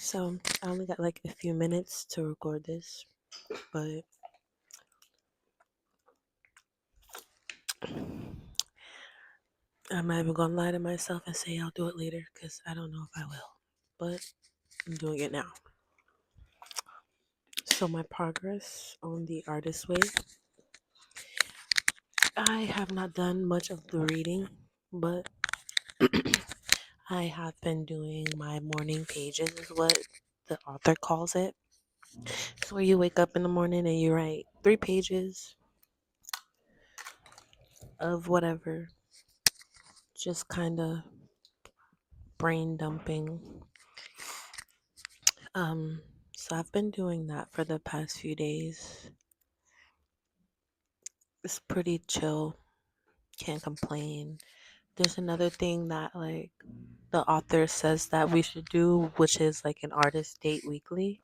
So I only got like a few minutes to record this, but I'm not even gonna lie to myself and say I'll do it later because I don't know if I will. But I'm doing it now. So my progress on the artist way. I have not done much of the reading, but I have been doing my morning pages, is what the author calls it. It's where you wake up in the morning and you write 3 pages of whatever, just kind of brain dumping. Um, so I've been doing that for the past few days. It's pretty chill. Can't complain. There's another thing that like the author says that we should do, which is like an artist date weekly.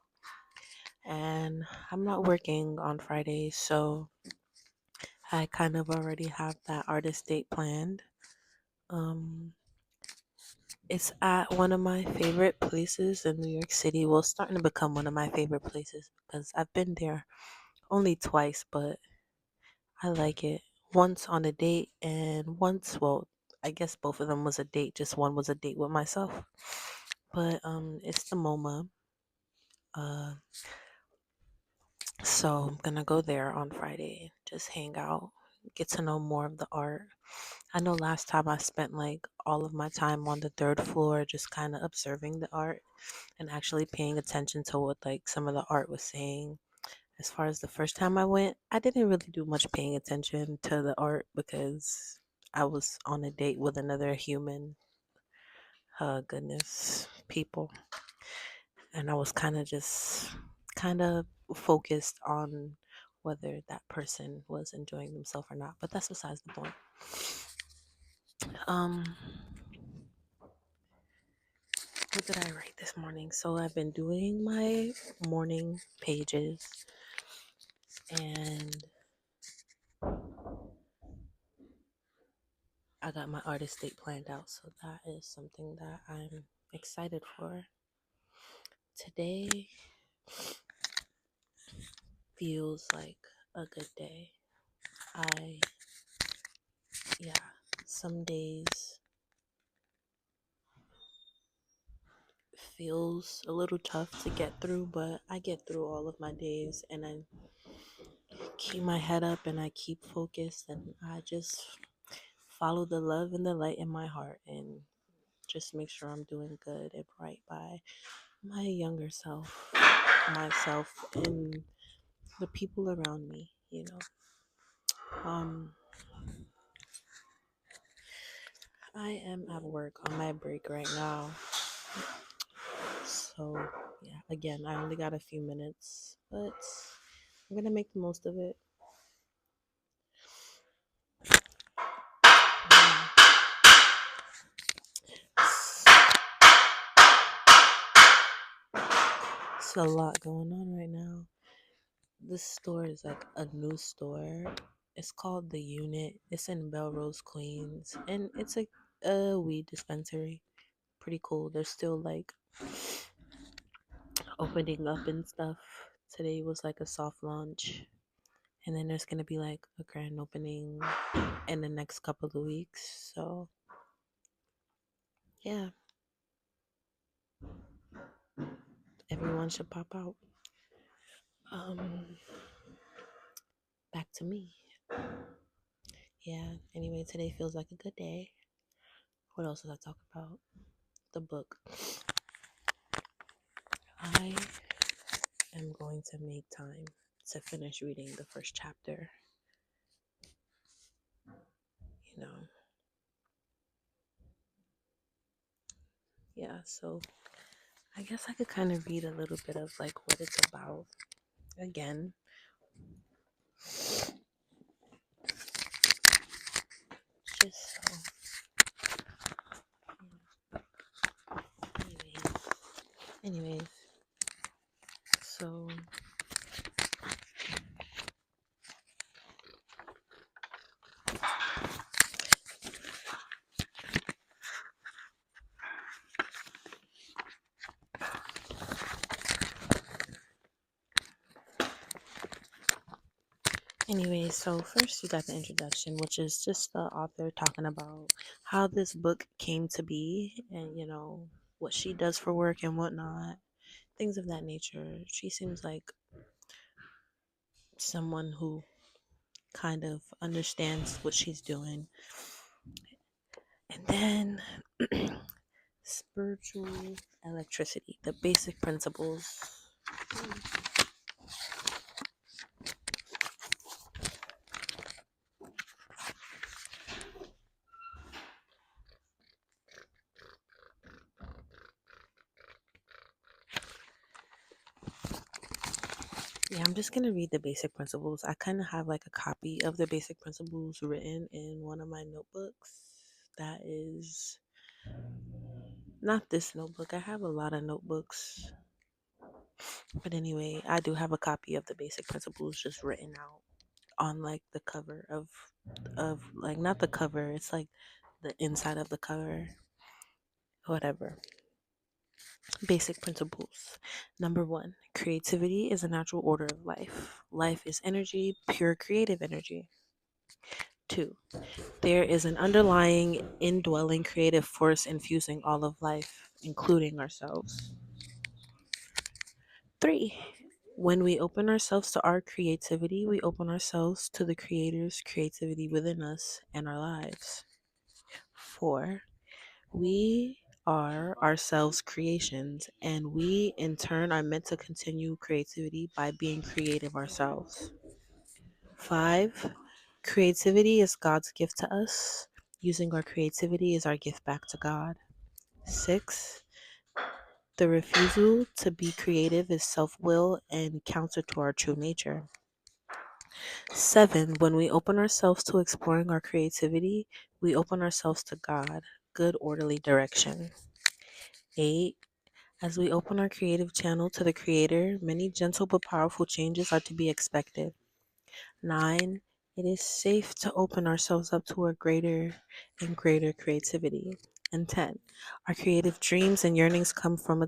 And I'm not working on Fridays, so I kind of already have that artist date planned. Um, it's at one of my favorite places in New York City. Well, it's starting to become one of my favorite places because I've been there only twice, but I like it. Once on a date and once, well, I guess both of them was a date, just one was a date with myself. But it's the MoMA. Uh so I'm gonna go there on Friday, just hang out, get to know more of the art. I know last time I spent like all of my time on the third floor just kind of observing the art and actually paying attention to what like some of the art was saying. As far as the first time I went, I didn't really do much paying attention to the art because I was on a date with another human. Goodness, people. And I was kind of focused on whether that person was enjoying themselves or not. But that's besides the point. Um, what did I write this morning? So I've been doing my morning pages and I got my artist date planned out, so that is something that I'm excited for. Today feels like a good day. I, yeah, some days feels a little tough to get through, but I get through all of my days and I keep my head up and I keep focused and I just follow the love and the light in my heart and just make sure I'm doing good and right by my younger self, myself, and the people around me, you know. Um, I am at work on my break right now. So, yeah, again, I only got a few minutes, but I'm gonna make the most of it. It's a lot going on right now. This store is like a new store. It's called The Unit. It's in Belrose, Queens, and it's a weed dispensary. Pretty cool. They're still like opening up and stuff. Today was like a soft launch, and then there's gonna be like a grand opening in the next couple of weeks. So yeah, everyone should pop out. Um, back to me. Yeah. Anyway, today feels like a good day. What else did I talk about? The book. I am going to make time to finish reading the first chapter. You know, yeah. So I guess I could kind of read a little bit of like what it's about again. Just so. Anyways, so Anyway, so first you got the introduction, which is just the author talking about how this book came to be and, what she does for work and whatnot, things of that nature. She seems like someone who kind of understands what she's doing. And then spiritual electricity, the basic principles. Yeah, I'm just gonna read the basic principles. I kind of have like a copy of the basic principles written in one of my notebooks. That is not this notebook. I have a lot of notebooks. But anyway, I do have a copy of the basic principles just written out on like the cover of like not the cover, it's like the inside of the cover. Whatever. Basic principles. Number 1, creativity is a natural order of life. Life is energy, pure creative energy. 2, there is an underlying, indwelling creative force infusing all of life, including ourselves. 3, when we open ourselves to our creativity, we open ourselves to the Creator's creativity within us and our lives. 4, we are ourselves creations, and we in turn are meant to continue creativity by being creative ourselves. 5, creativity is God's gift to us. Using our creativity is our gift back to God. 6, the refusal to be creative is self will and counter to our true nature. 7, when we open ourselves to exploring our creativity, we open ourselves to God, good orderly direction. 8, as we open our creative channel to the Creator, many gentle but powerful changes are to be expected. 9, it is safe to open ourselves up to a greater and greater creativity. And 10, our creative dreams and yearnings come from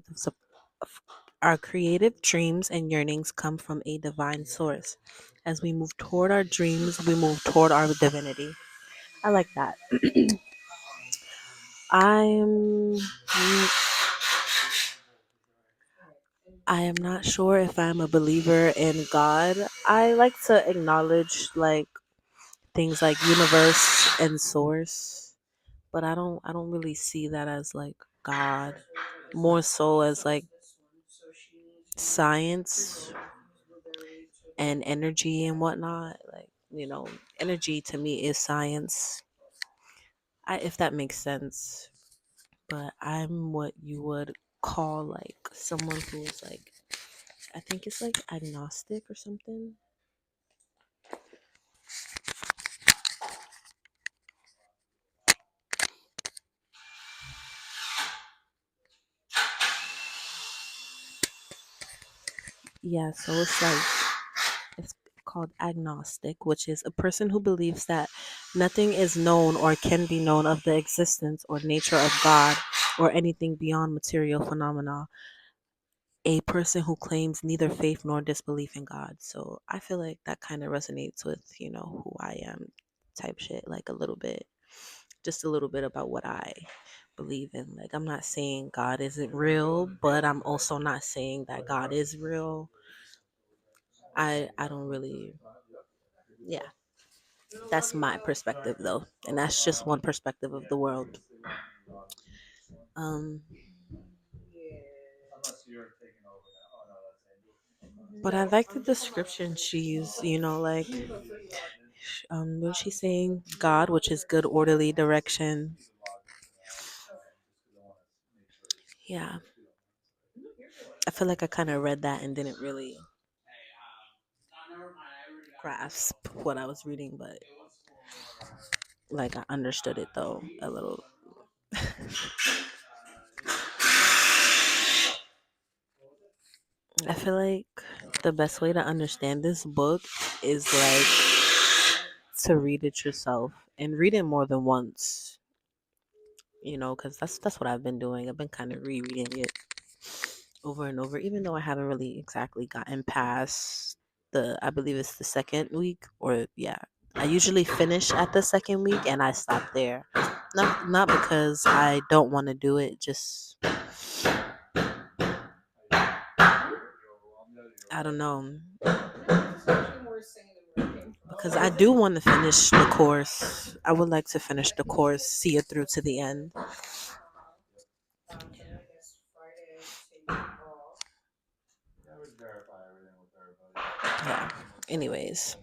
a divine source. As we move toward our dreams, we move toward our divinity. I like that. I'm I am not sure if I'm a believer in God. I like to acknowledge like things like universe and source, but I don't really see that as like God. More so as like science and energy and whatnot. Like, energy to me is science. If that makes sense. But I'm what you would call like someone who's like, I think it's like agnostic or something. Yeah, so it's called agnostic, which is a person who believes that nothing is known or can be known of the existence or nature of God or anything beyond material phenomena. A person who claims neither faith nor disbelief in God. So I feel like that kind of resonates with, who I am type shit, like a little bit, just a little bit about what I believe in. Like, I'm not saying God isn't real, but I'm also not saying that God is real. I don't really, yeah, that's my perspective though. And that's just one perspective of the world. Um, but I like the description she used, like, what she's saying, God, which is good orderly direction. Yeah, I feel like I kind of read that and didn't really grasp what I was reading, but like I understood it though a little. I feel like the best way to understand this book is like to read it yourself and read it more than once. Because that's what I've been doing. I've been kind of rereading it over and over, even though I haven't really exactly gotten past I believe it's the second week, or yeah. I usually finish at the second week and I stop there. Not because I don't want to do it, just I don't know. Because I do want to finish the course. I would like to finish the course, see it through to the end. Yeah. Anyways,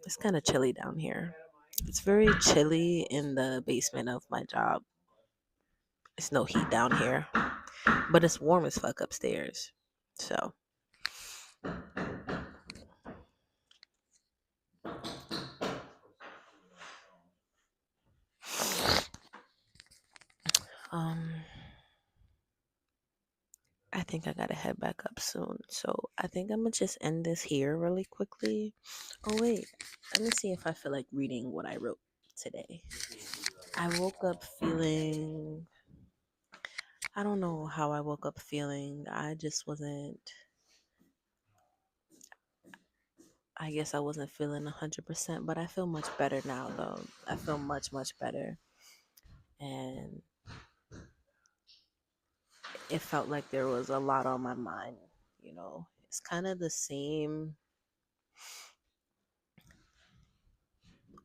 it's kind of chilly down here. It's very chilly in the basement of my job. It's no heat down here, but it's warm as fuck upstairs. So, um, I think I gotta head back up soon. So I think I'm gonna just end this here really quickly. Oh wait, let me see if I feel like reading what I wrote today. I woke up feeling. I don't know how I woke up feeling. I just wasn't. I guess I wasn't feeling 100%, but I feel much better now though. I feel much, much better. And it felt like there was a lot on my mind, you know. It's kind of the same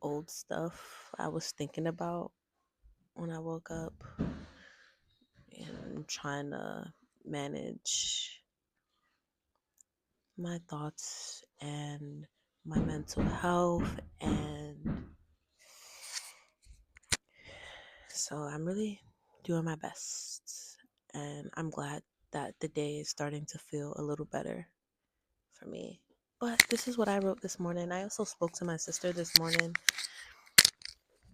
old stuff I was thinking about when I woke up, and I'm trying to manage my thoughts and my mental health, and so I'm really doing my best, and I'm glad that the day is starting to feel a little better for me. But this is what I wrote this morning. I also spoke to my sister this morning,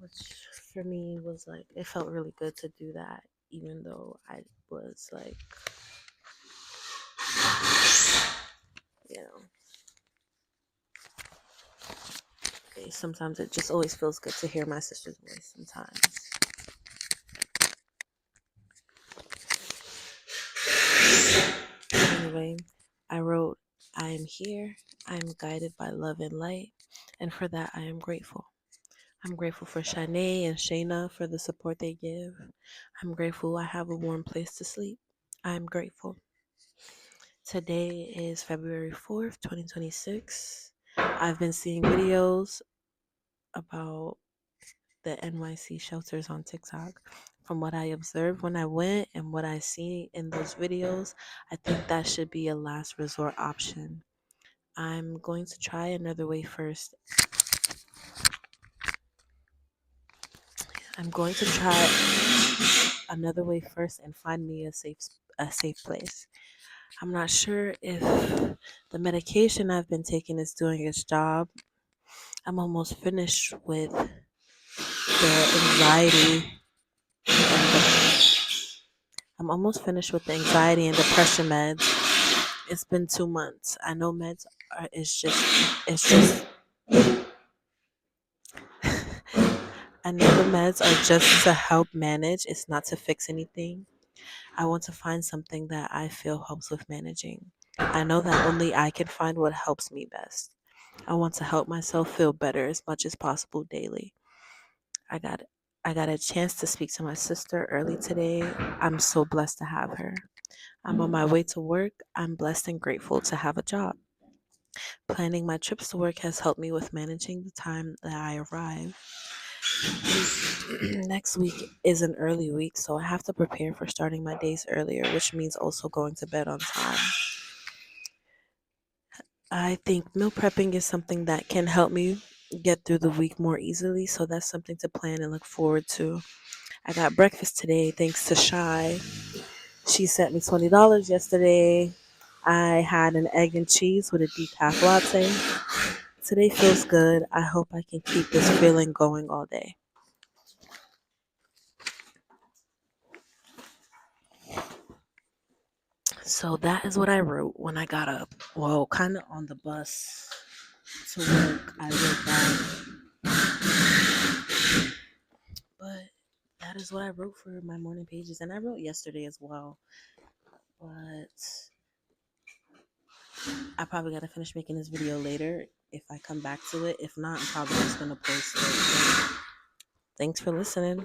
which for me was like, it felt really good to do that, even though I was like, you know, sometimes it just always feels good to hear my sister's voice sometimes. Anyway, I wrote, I am here, I am guided by love and light, and for that I am grateful. I'm grateful for Shanae and Shayna for the support they give. I'm grateful I have a warm place to sleep. I'm grateful. Today is February 4th, 2026. I've been seeing videos about the NYC shelters on TikTok. From what I observed when I went and what I see in those videos, I think that should be a last resort option. I'm going to try another way first. I'm going to try another way first and find me a safe place. I'm not sure if the medication I've been taking is doing its job. I'm almost finished with the anxiety and I'm almost finished with the anxiety and depression meds. It's been 2 months. I know meds are it's just I know the meds are just to help manage, it's not to fix anything. I want to find something that I feel helps with managing. I know that only I can find what helps me best. I want to help myself feel better as much as possible daily. I got I got a chance to speak to my sister early today. I'm so blessed to have her. I'm on my way to work. I'm blessed and grateful to have a job. Planning my trips to work has helped me with managing the time that I arrive. Next week is an early week, so I have to prepare for starting my days earlier, which means also going to bed on time. I think meal prepping is something that can help me get through the week more easily, so that's something to plan and look forward to. I got breakfast today thanks to Shy. She sent me $20 yesterday. I had an egg and cheese with a decaf latte. Today feels good. I hope I can keep this feeling going all day. So that is what I wrote when I got up. Well, kind of on the bus to work, I wrote that. But that that is what I wrote for my morning pages, and I wrote yesterday as well. But I probably gotta finish making this video later if I come back to it. If not, I'm probably just gonna post it. Thanks for listening.